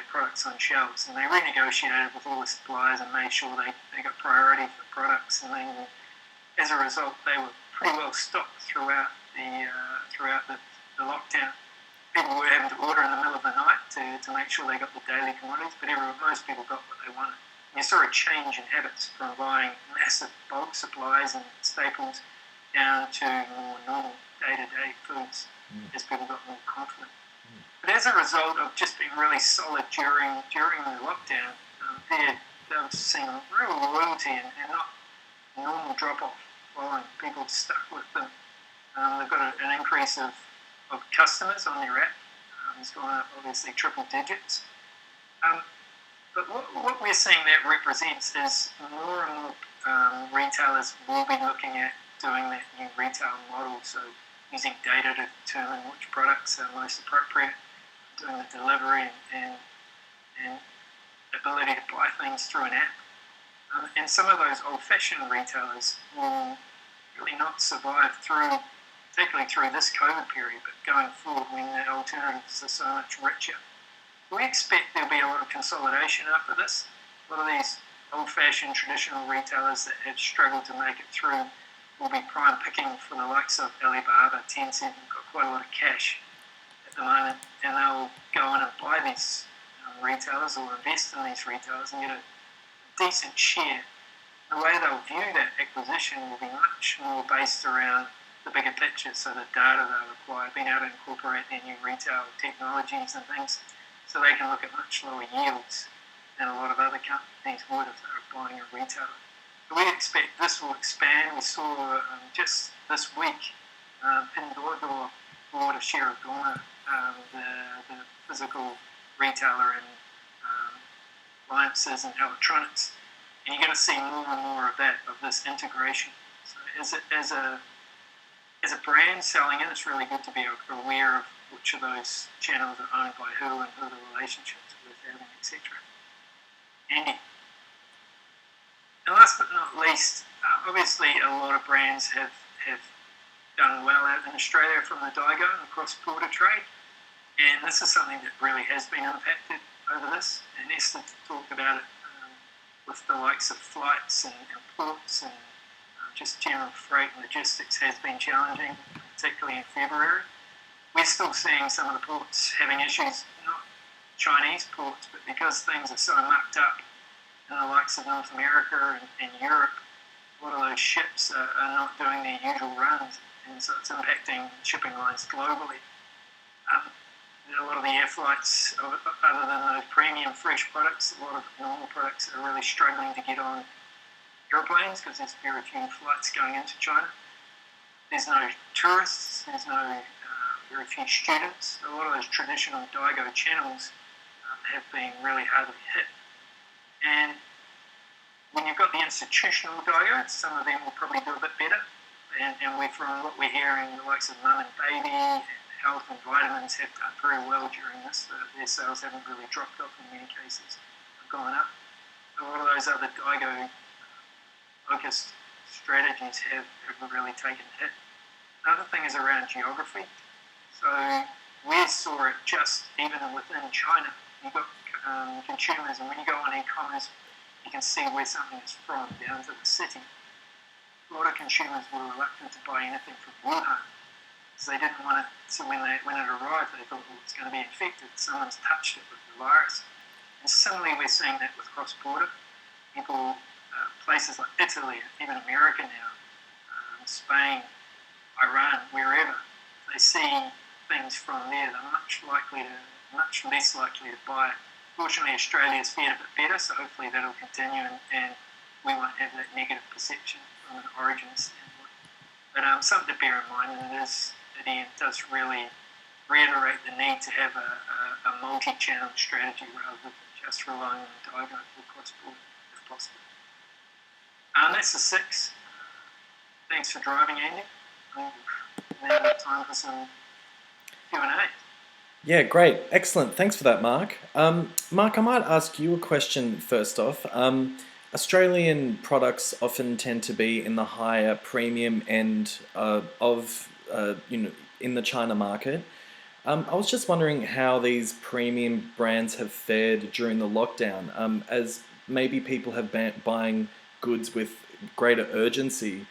products on shelves. And they renegotiated with all the suppliers and made sure they got priority for products. And then, as a result, they were pretty well stocked throughout the lockdown. People were having to order in the middle of the night to make sure they got the daily commodities, but most people got what they wanted. And you saw a change in habits from buying massive bulk supplies and staples down to more normal day-to-day foods as people got more confident. But as a result of just being really solid during the lockdown, they've seen real loyalty and not normal drop-off following. People stuck with them. They've got an increase of customers on their app. It's gone up obviously triple digits. But what we're seeing that represents is more and more retailers will be looking at doing that new retail model, so using data to determine which products are most appropriate, doing the delivery and ability to buy things through an app. And some of those old-fashioned retailers will really not survive particularly through this COVID period, but going forward when the alternatives are so much richer. We expect there'll be a lot of consolidation after this. A lot of these old-fashioned traditional retailers that have struggled to make it through will be prime picking for the likes of Alibaba, Tencent, who've got quite a lot of cash at the moment, and they'll go in and buy these retailers or invest in these retailers and get a decent share. The way they'll view that acquisition will be much more based around the bigger picture, so the data they'll acquire, being able to incorporate their new retail technologies and things, so they can look at much lower yields than a lot of other companies would if they were buying a retailer. We expect this will expand. We saw just this week Pinduoduo bought a share of Dorna, the physical retailer in appliances and electronics, and you're going to see more and more of that, of this integration. So as a brand selling in, it's really good to be aware of which of those channels are owned by who and who the relationships with having, etc. Andy. And last but not least, obviously a lot of brands have done well out in Australia from the Daigou and cross-border trade, and this is something that really has been impacted over this, and Esther talked about it with the likes of flights and ports and just general freight and logistics has been challenging, particularly in February. We're still seeing some of the ports having issues, not Chinese ports, but because things are so mucked up in the likes of North America and Europe, a lot of those ships are not doing their usual runs, and so it's impacting shipping lines globally. A lot of the air flights, other than those premium fresh products, a lot of normal products are really struggling to get on airplanes because there's very few flights going into China. There's no tourists, there's no very few students. A lot of those traditional Daigou channels have been really hardly hit. And when you've got the institutional Daigou, some of them will probably do a bit better. And from what we're hearing, the likes of Mum and Baby and Health and Vitamins have done very well during this. Their sales haven't really dropped off in many cases, have gone up. A lot of those other Daigou focused strategies have really taken a hit. Another thing is around geography. So we saw it just even within China. You've got consumers, and when you go on e-commerce, you can see where something is from, down to the city. A lot of consumers were reluctant to buy anything from Wuhan, because they didn't want it, so when it arrived, they thought, well, it's going to be infected, someone's touched it with the virus. And similarly, we're seeing that with cross-border. People, places like Italy, even America now, Spain, Iran, wherever, they see things from there, they're much less likely to buy it. Fortunately, Australia's fared a bit better, so hopefully that'll continue and we won't have that negative perception from an origin standpoint. But something to bear in mind, and it does really reiterate the need to have a multi-channel strategy rather than just relying on Daigou for cross-border, if possible. That's the 6. Thanks for driving, Andy. Now we have time for some Q&A. Yeah, great. Excellent. Thanks for that, Mark. Mark, I might ask you a question first off. Australian products often tend to be in the higher premium end in the China market. I was just wondering how these premium brands have fared during the lockdown, as maybe people have been buying goods with greater urgency.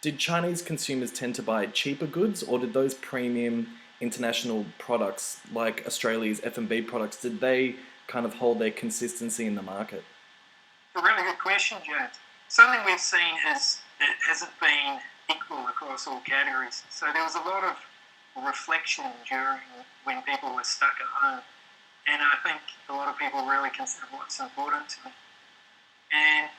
Did Chinese consumers tend to buy cheaper goods, or did those premium international products like Australia's F&B products, did they kind of hold their consistency in the market? A really good question, James. Something we've seen is it hasn't been equal across all categories. So there was a lot of reflection during when people were stuck at home, and I think a lot of people really consider what's important to me. And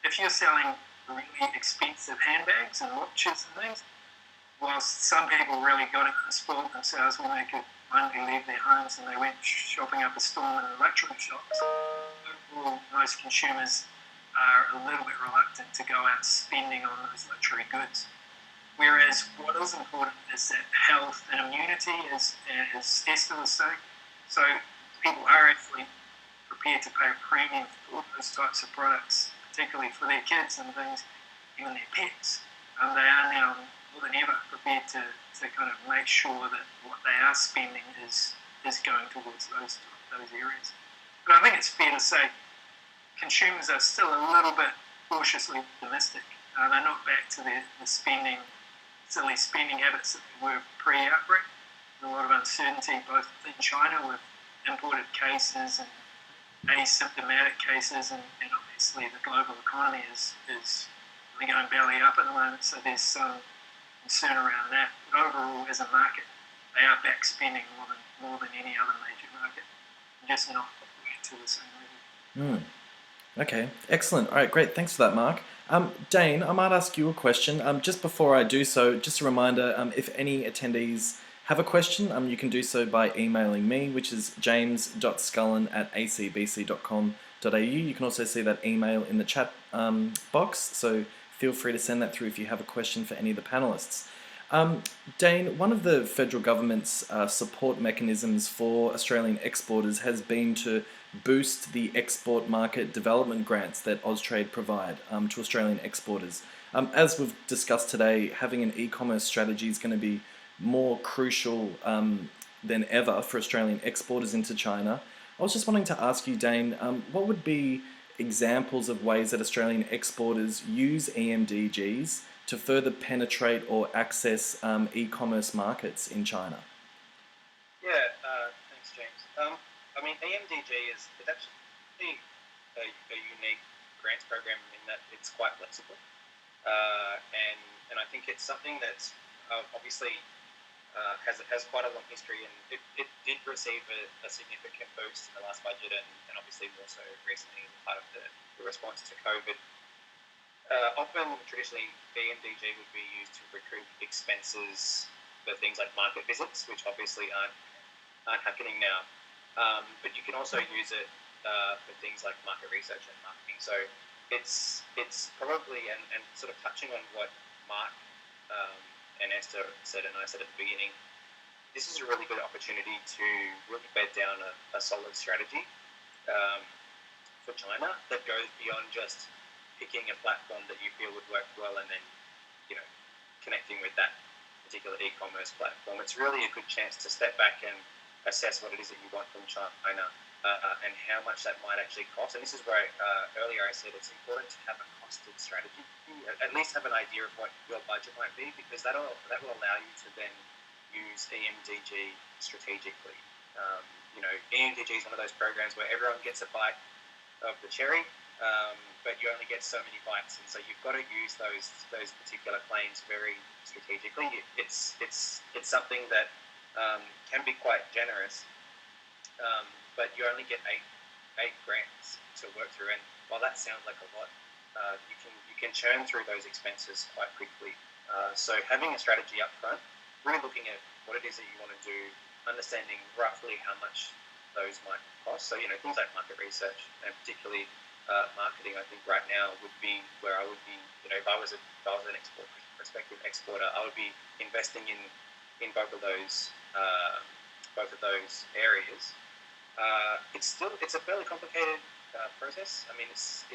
if you're selling really expensive handbags and watches and things, whilst some people really got it and spoiled themselves when they could only leave their homes and they went shopping up a storm in luxury shops, overall, most consumers are a little bit reluctant to go out spending on those luxury goods. Whereas what is important is that health and immunity, as Esther was saying. So people are actually prepared to pay a premium for those types of products, particularly for their kids and things, even their pets. They are now more than ever prepared to kind of make sure that what they are spending is going towards those areas. But I think it's fair to say consumers are still a little bit cautiously optimistic. They're not back to the silly spending habits that they were pre-outbreak. There's a lot of uncertainty both in China with imported cases and asymptomatic cases, and obviously the global economy is really going belly up at the moment, so there's some concern around that. But overall, as a market, they are back spending more than any other major market, just not to the same level. Okay, excellent. All right, great. Thanks for that, Mark. Dane, I might ask you a question. Just before I do so, just a reminder, if any attendees have a question, you can do so by emailing me, which is james.scullen@acbc.com.au. You can also see that email in the chat box, so feel free to send that through if you have a question for any of the panelists. Dane, one of the federal government's support mechanisms for Australian exporters has been to boost the export market development grants that Austrade provide to Australian exporters. As we've discussed today, having an e-commerce strategy is going to be more crucial than ever for Australian exporters into China. I was just wanting to ask you, Dane, what would be examples of ways that Australian exporters use EMDGs to further penetrate or access e-commerce markets in China? Yeah, thanks, James. I mean, EMDG it's actually a unique grants program in that it's quite flexible, and I think it's something that's obviously has quite a long history, and it did receive a significant boost in the last budget, and obviously more so recently as part of the response to COVID. Often, traditionally, EMDG would be used to recoup expenses for things like market visits, which obviously aren't happening now. But you can also use it for things like market research and marketing. So it's probably, and sort of touching on what Mark and Esther said and I said at the beginning, this is a really good opportunity to really bed down a solid strategy for China that goes beyond just picking a platform that you feel would work well and then, connecting with that particular e-commerce platform. It's really a good chance to step back and assess what it is that you want from China and how much that might actually cost. And this is where earlier I said it's important to have a costed strategy, at least have an idea of what your budget might be, because that will allow you to then use EMDG strategically. EMDG is one of those programs where everyone gets a bite of the cherry, but you only get so many bites, and so you've got to use those particular claims very strategically. It's something that can be quite generous, but you only get eight grants to work through, and while that sounds like a lot, you can churn through those expenses quite quickly. So having a strategy up front, really looking at what it is that you want to do, understanding roughly how much those might cost. So things like market research and particularly marketing, I think right now would be where I would be. If I was an prospective exporter, I would be investing in both of those areas. It's a fairly complicated process. I mean, it's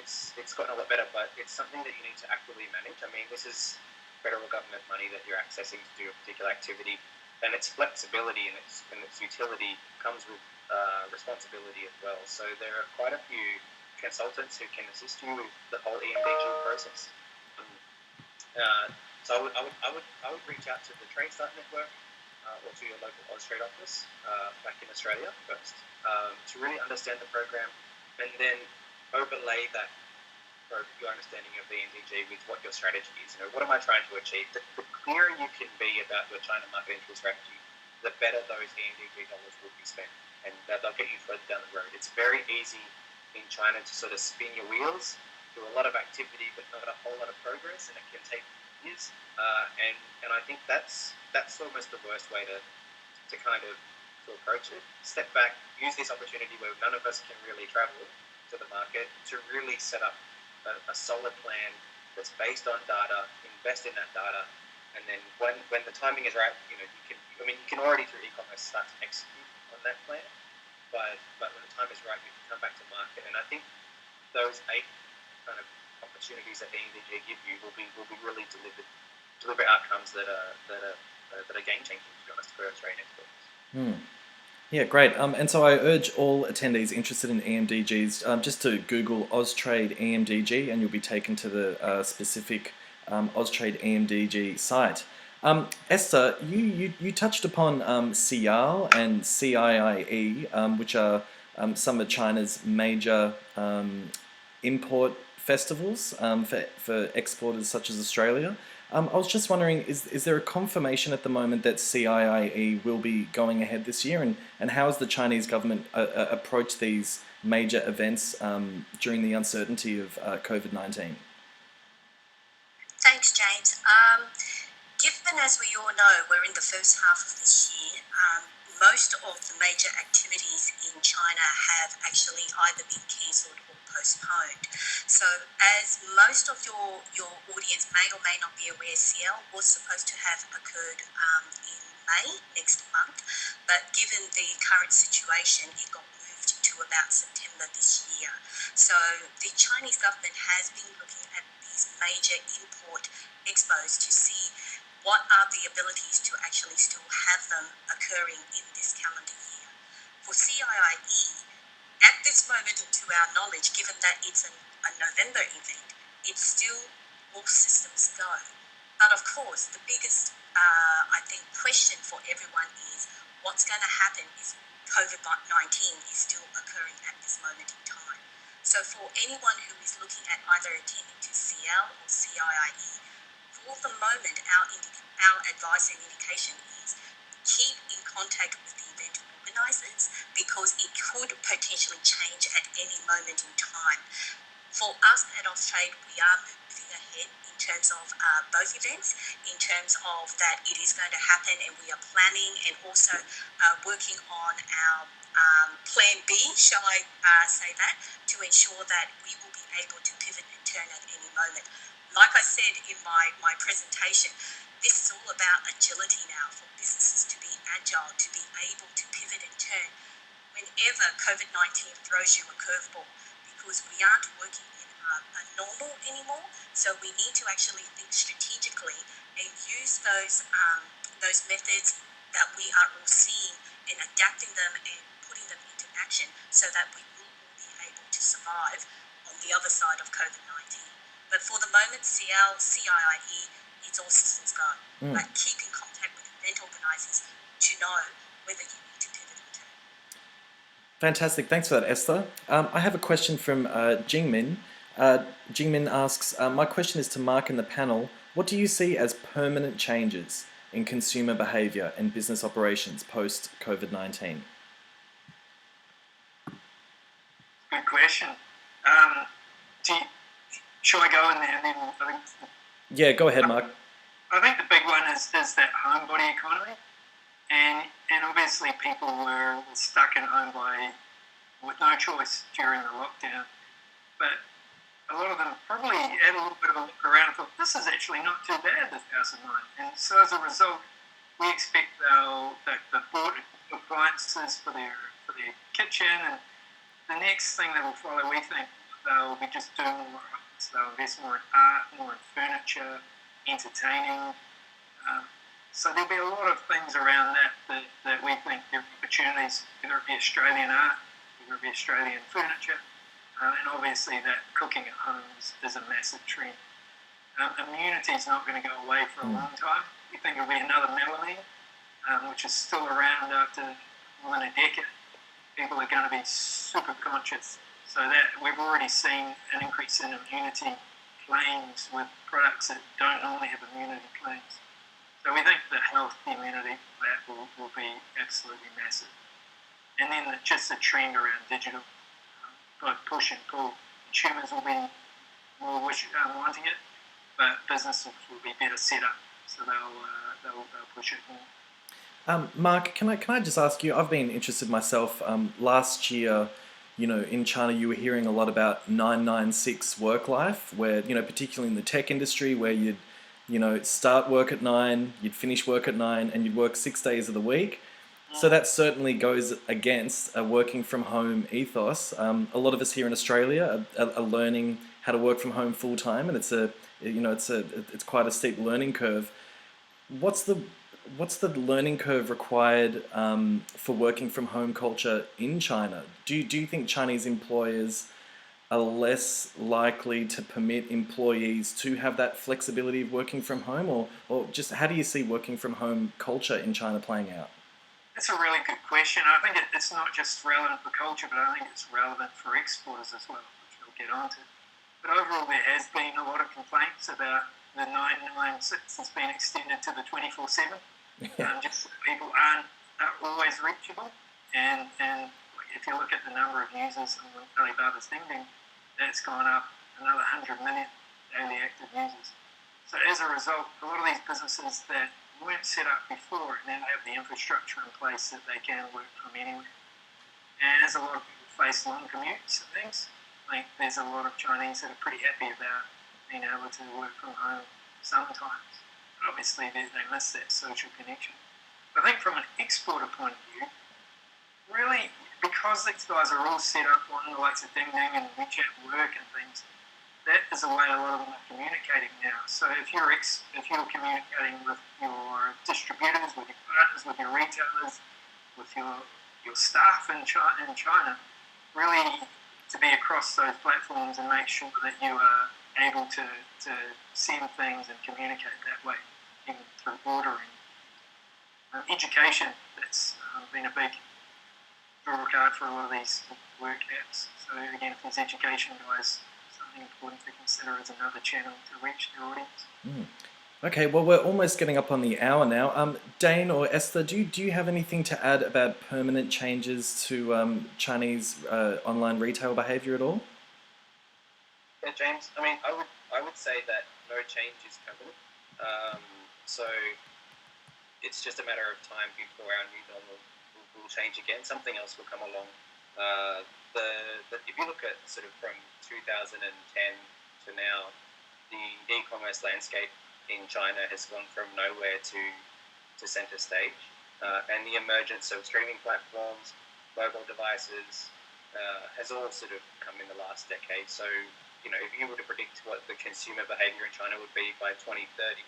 gotten a lot better, but it's something that you need to actively manage. I mean, this is federal government money that you're accessing to do a particular activity, and its flexibility and its utility comes with responsibility as well. So there are quite a few consultants who can assist you with the whole EMDG process. So I would reach out to the Trade Start Network or to your local Austrade office back in Australia first to really understand the program, and then overlay that your understanding of the EMDG with what your strategy is. What am I trying to achieve? The clearer you can be about your China market entry strategy, the better those EMDG dollars will be spent, and they'll get you further down the road. It's very easy in China to sort of spin your wheels, do a lot of activity but not a whole lot of progress, and it can take years. And I think that's almost the worst way to approach it. Step back, use this opportunity where none of us can really travel to the market to really set up a solid plan that's based on data, invest in that data, and then when the timing is right, you can already through e-commerce start to execute on that plan. But when the time is right, you can come back to market. And I think those 8 kind of opportunities that EMDG give you will be really deliver outcomes that are game changing, to be honest, for Australian exporters. Yeah, great. And so I urge all attendees interested in EMDGs just to Google Austrade EMDG, and you'll be taken to the specific Austrade EMDG site. Esther, you touched upon CIAL and CIIE, which are some of China's major import festivals for exporters such as Australia. I was just wondering, is there a confirmation at the moment that CIIE will be going ahead this year, and how has the Chinese government approached these major events during the uncertainty of COVID-19? Thanks, James. Given, as we all know, we're in the first half of this year, most of the major activities in China have actually either been cancelled or postponed. So, as most of your audience may or may not be aware, CL was supposed to have occurred in May next month, but given the current situation, it got moved to about September this year. So, the Chinese government has been looking at these major import expos to see what are the abilities to actually still have them occurring in this calendar year. For CIIE, at this moment, and to our knowledge, given that it's a November event, it's still all systems go. But of course, the biggest, I think, question for everyone is what's going to happen if COVID-19 is still occurring at this moment in time. So for anyone who is looking at either attending to CL or CIIE, for the moment, our advice and indication is keep in contact with the event organisers because it could potentially change at any moment in time. For us at Austrade, we are moving ahead in terms of both events, in terms of that it is going to happen, and we are planning and also working on our plan B, shall I say that, to ensure that we will be able to pivot and turn at any moment. Like I said in my presentation, this is all about agility now for businesses to be agile, to be able to pivot and turn whenever COVID-19 throws you a curveball, because we aren't working in a normal anymore. So we need to actually think strategically and use those methods that we are all seeing and adapting them and putting them into action so that we will all be able to survive on the other side of COVID-19. But for the moment, CL, CIIE, it's all systems go. But keep in contact with event organisers to know whether you need to pivot or turn. Fantastic. Thanks for that, Esther. I have a question from Jingmin. Jingmin asks, my question is to Mark and the panel. What do you see as permanent changes in consumer behaviour and business operations post-COVID-19? Good question. Shall I go in there? And then I think, yeah, go ahead, Mark. I think the big one is that homebody economy, and obviously people were stuck at home with no choice during the lockdown. But a lot of them probably had a little bit of a look around and thought, this is actually not too bad, this house of mine. And so as a result, we expect they'll bought appliances for their kitchen, and the next thing that will follow, we think they'll be just doing more. So they'll invest more in art, more in furniture, entertaining. So there'll be a lot of things around that we think there are opportunities, whether it be Australian art, whether it be Australian furniture, and obviously that cooking at home is a massive trend. Immunity is not going to go away for a long time. We think it'll be another melamine, which is still around after more than a decade. People are going to be super conscious. So that we've already seen an increase in immunity claims with products that don't normally have immunity claims. So we think the health immunity that will be absolutely massive. And then just the trend around digital, both push and pull. Consumers will be more wanting it, but businesses will be better set up, so they'll push it more. Mark, can I just ask you? I've been interested myself. Last year, in China, you were hearing a lot about 996 work life, where, particularly in the tech industry, where you'd, start work at 9, you'd finish work at 9, and you'd work 6 days of the week. So that certainly goes against a working from home ethos. A lot of us here in Australia are learning how to work from home full time, and it's quite a steep learning curve. What's the learning curve required for working from home culture in China? Do you think Chinese employers are less likely to permit employees to have that flexibility of working from home, or just how do you see working from home culture in China playing out? That's a really good question. I think it's not just relevant for culture, but I think it's relevant for exporters as well, which we'll get onto. But overall, there has been a lot of complaints about the 996 has been extended to the 24/7. Yeah. Just so people are always reachable. And if you look at the number of users on Alibaba's Ding Ding, that's gone up another 100 million daily active users. So as a result, a lot of these businesses that weren't set up before now have the infrastructure in place that they can work from anywhere. And as a lot of people face long commutes and things, I think there's a lot of Chinese that are pretty happy about being able to work from home sometimes. Obviously, they miss that social connection. I think from an exporter point of view, really, because these guys are all set up on the likes of Ding Ding and WeChat Work and things, that is the way a lot of them are communicating now. So if you're communicating with your distributors, with your partners, with your retailers, with your staff in China, really to be across those platforms and make sure that you are able to send things and communicate that way, even through ordering. Education, that's been a big draw card for a lot of these work apps. So again, if there's education guys, something important to consider as another channel to reach their audience. Okay, well, we're almost getting up on the hour now. Dane or Esther, do you have anything to add about permanent changes to Chinese online retail behaviour at all? Yeah, James. I mean, I would say that no change is permanent. So it's just a matter of time before our new normal will change again. Something else will come along. If you look at sort of from 2010 to now, the e-commerce landscape in China has gone from nowhere to center stage, and the emergence of streaming platforms, mobile devices, has all sort of come in the last decade. So, you know, if you were to predict what the consumer behavior in China would be by 2030,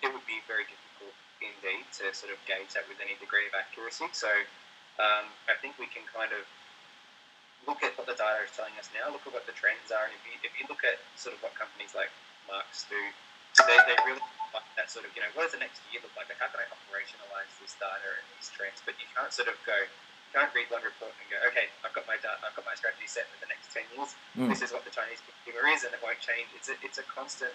it would be very difficult indeed to sort of gauge that with any degree of accuracy. So I think we can kind of look at what the data is telling us now, look at what the trends are, and if you look at sort of what companies like Marks do, they really like that sort of, you know, what does the next year look like? How can I operationalize this data and these trends? But you can't sort of can't read one report and go, okay, I've got my strategy set for the next 10 years. This is what the Chinese consumer is, and it won't change. It's a constant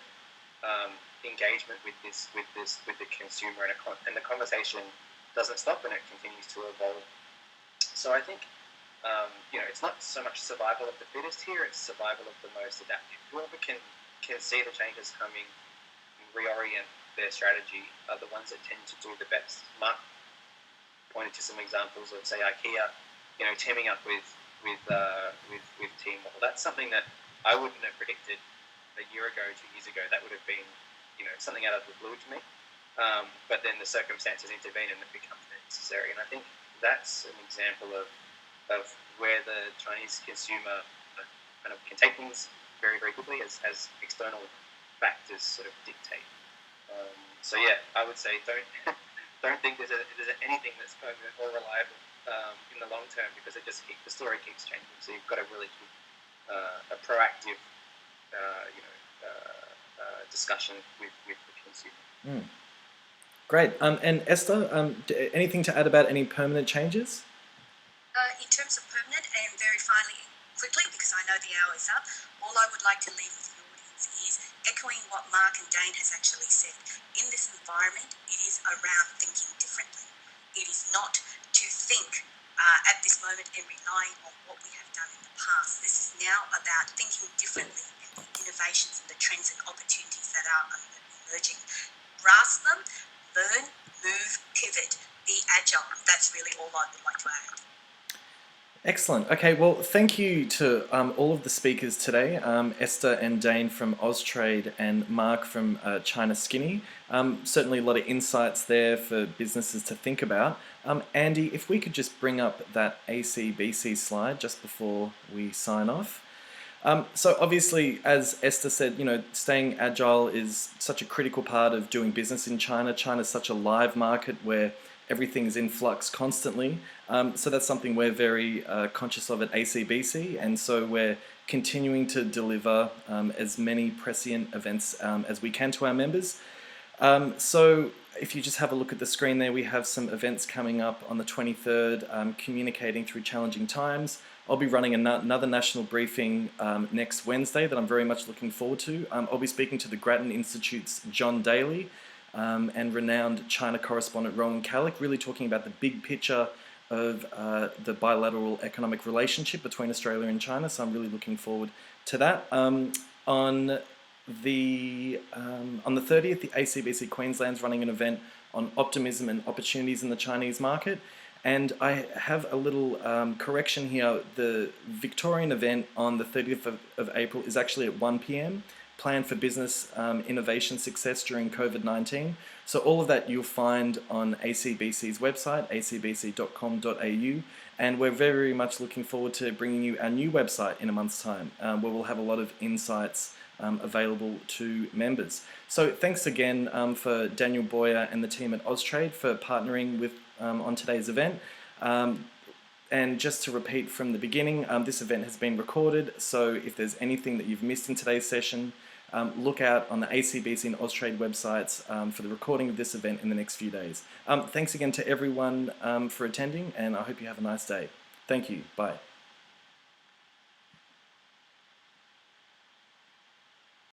engagement with the consumer, and the conversation doesn't stop, and it continues to evolve. So I think you know, it's not so much survival of the fittest here; it's survival of the most adaptive. Whoever can see the changes coming and reorient their strategy are the ones that tend to do the best. Mark pointed to some examples of, say, IKEA, you know, teaming up with Tmall. That's something that I wouldn't have predicted a year ago, 2 years ago. That would have been, you know, something out of the blue to me. But then the circumstances intervene and it becomes necessary. And I think that's an example of where the Chinese consumer kind of can take things very, very quickly as external factors sort of dictate. So yeah, I would say don't think there's anything that's permanent or reliable in the long term, because the story keeps changing. So you've got to really keep a proactive discussion with the consumer. Great. And Esther, anything to add about any permanent changes? In terms of permanent, and very finally, quickly, because I know the hour is up, all I would like to leave with the audience is echoing what Mark and Dane has actually said. In this environment, it is around thinking differently. It is not to think at this moment and relying on what we have done in the past. This is now about thinking differently and the innovations and the trends and opportunities that are emerging. Grasp them, learn, move, pivot, be agile. That's really all I would like to add. Excellent. Okay, well, thank you to all of the speakers today, Esther and Dane from Austrade and Mark from China Skinny. Certainly a lot of insights there for businesses to think about. Andy, if we could just bring up that ACBC slide just before we sign off. So obviously, as Esther said, you know, staying agile is such a critical part of doing business in China. China's such a live market where everything's in flux constantly. So that's something we're very conscious of at ACBC, and so we're continuing to deliver as many prescient events as we can to our members. So if you just have a look at the screen there, we have some events coming up on the 23rd, communicating through challenging times. I'll be running another national briefing next Wednesday that I'm very much looking forward to. I'll be speaking to the Grattan Institute's John Daly and renowned China correspondent Rowan Callick, really talking about the big picture of the bilateral economic relationship between Australia and China. So I'm really looking forward to that. On the 30th, the ACBC Queensland's running an event on optimism and opportunities in the Chinese market. And I have a little correction here. The Victorian event on the 30th of April is actually at 1 p.m, Plan for Business Innovation Success during COVID-19. So all of that you'll find on ACBC's website, acbc.com.au. And we're very much looking forward to bringing you our new website in a month's time, where we'll have a lot of insights available to members. So thanks again for Daniel Boyer and the team at Austrade for partnering with on today's event. And just to repeat from the beginning, this event has been recorded, so if there's anything that you've missed in today's session, look out on the ACBC and Austrade websites for the recording of this event in the next few days. Thanks again to everyone for attending, and I hope you have a nice day. Thank you. Bye.